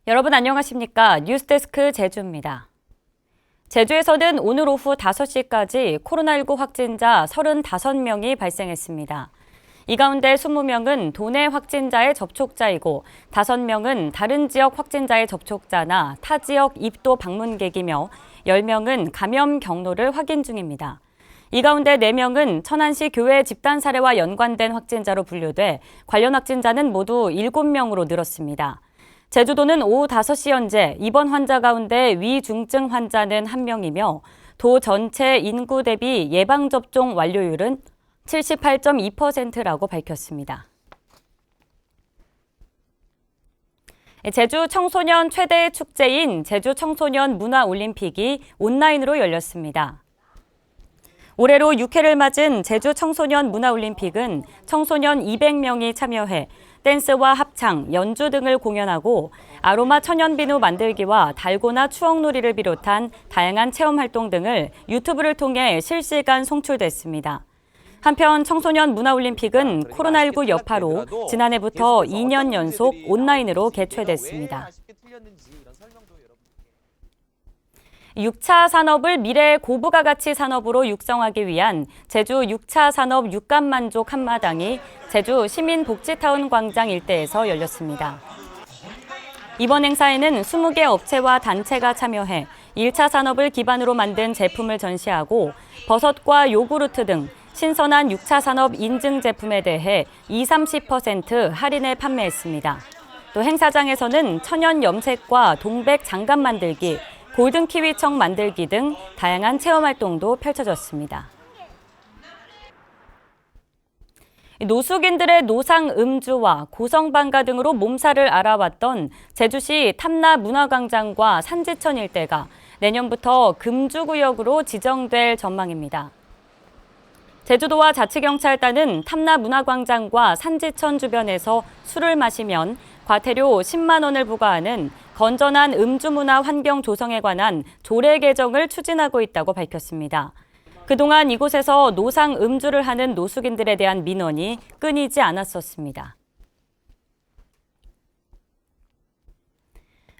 여러분 안녕하십니까? 뉴스데스크 제주입니다. 제주에서는 오늘 오후 5시까지 코로나19 확진자 35명이 발생했습니다. 이 가운데 20명은 도내 확진자의 접촉자이고 5명은 다른 지역 확진자의 접촉자나 타 지역 입도 방문객이며 10명은 감염 경로를 확인 중입니다. 이 가운데 4명은 천안시 교회 집단 사례와 연관된 확진자로 분류돼 관련 확진자는 모두 7명으로 늘었습니다. 제주도는 오후 5시 현재 입원 환자 가운데 위중증 환자는 1명이며 도 전체 인구 대비 예방접종 완료율은 78.2%라고 밝혔습니다. 제주 청소년 최대 축제인 제주 청소년 문화올림픽이 온라인으로 열렸습니다. 올해로 6회를 맞은 제주 청소년 문화올림픽은 청소년 200명이 참여해 댄스와 합창, 연주 등을 공연하고 아로마 천연비누 만들기와 달고나 추억놀이를 비롯한 다양한 체험 활동 등을 유튜브를 통해 실시간 송출됐습니다. 한편 청소년 문화올림픽은 코로나19 여파로 지난해부터 2년 연속 온라인으로 개최됐습니다. 6차 산업을 미래의 고부가 가치 산업으로 육성하기 위한 제주 6차 산업 육감만족 한마당이 제주 시민복지타운 광장 일대에서 열렸습니다. 이번 행사에는 20개 업체와 단체가 참여해 1차 산업을 기반으로 만든 제품을 전시하고 버섯과 요구르트 등 신선한 6차 산업 인증 제품에 대해 20-30% 할인해 판매했습니다. 또 행사장에서는 천연 염색과 동백 장갑 만들기, 골든 키위청 만들기 등 다양한 체험 활동도 펼쳐졌습니다. 노숙인들의 노상 음주와 고성방가 등으로 몸살을 앓아왔던 제주시 탐라 문화광장과 산지천 일대가 내년부터 금주구역으로 지정될 전망입니다. 제주도와 자치경찰단은 탐라 문화광장과 산지천 주변에서 술을 마시면 과태료 10만 원을 부과하는 건전한 음주문화 환경 조성에 관한 조례 개정을 추진하고 있다고 밝혔습니다. 그동안 이곳에서 노상 음주를 하는 노숙인들에 대한 민원이 끊이지 않았었습니다.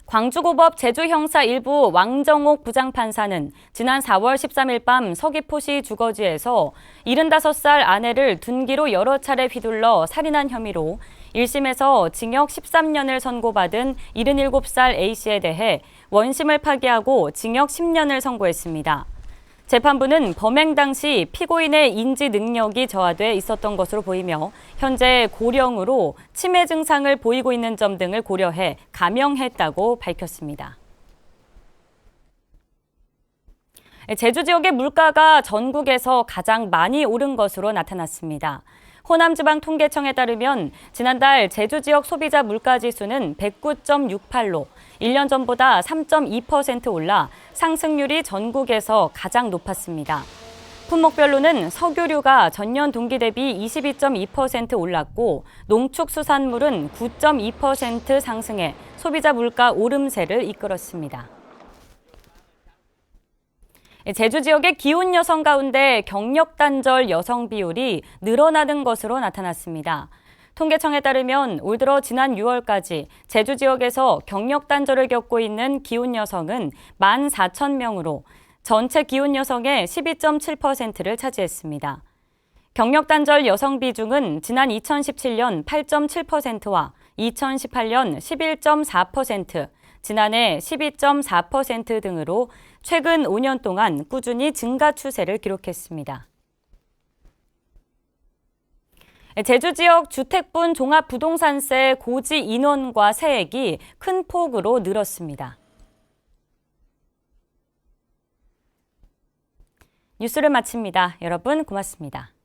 광주고법 제주형사 1부 왕정옥 부장판사는 지난 4월 13일 밤 서귀포시 주거지에서 75살 아내를 둔기로 여러 차례 휘둘러 살인한 혐의로 1심에서 징역 13년을 선고받은 77살 A씨에 대해 원심을 파기하고 징역 10년을 선고했습니다. 재판부는 범행 당시 피고인의 인지 능력이 저하돼 있었던 것으로 보이며 현재 고령으로 치매 증상을 보이고 있는 점 등을 고려해 감형했다고 밝혔습니다. 제주 지역의 물가가 전국에서 가장 많이 오른 것으로 나타났습니다. 호남지방통계청에 따르면 지난달 제주 지역 소비자 물가지수는 109.68로 1년 전보다 3.2% 올라 상승률이 전국에서 가장 높았습니다. 품목별로는 석유류가 전년 동기 대비 22.2% 올랐고 농축수산물은 9.2% 상승해 소비자 물가 오름세를 이끌었습니다. 제주 지역의 기혼 여성 가운데 경력 단절 여성 비율이 늘어나는 것으로 나타났습니다. 통계청에 따르면 올 들어 지난 6월까지 제주 지역에서 경력 단절을 겪고 있는 기혼 여성은 14,000명으로 전체 기혼 여성의 12.7%를 차지했습니다. 경력 단절 여성 비중은 지난 2017년 8.7%와 2018년 11.4%, 지난해 12.4% 등으로 최근 5년 동안 꾸준히 증가 추세를 기록했습니다. 제주 지역 주택분 종합부동산세 고지 인원과 세액이 큰 폭으로 늘었습니다. 뉴스를 마칩니다. 여러분 고맙습니다.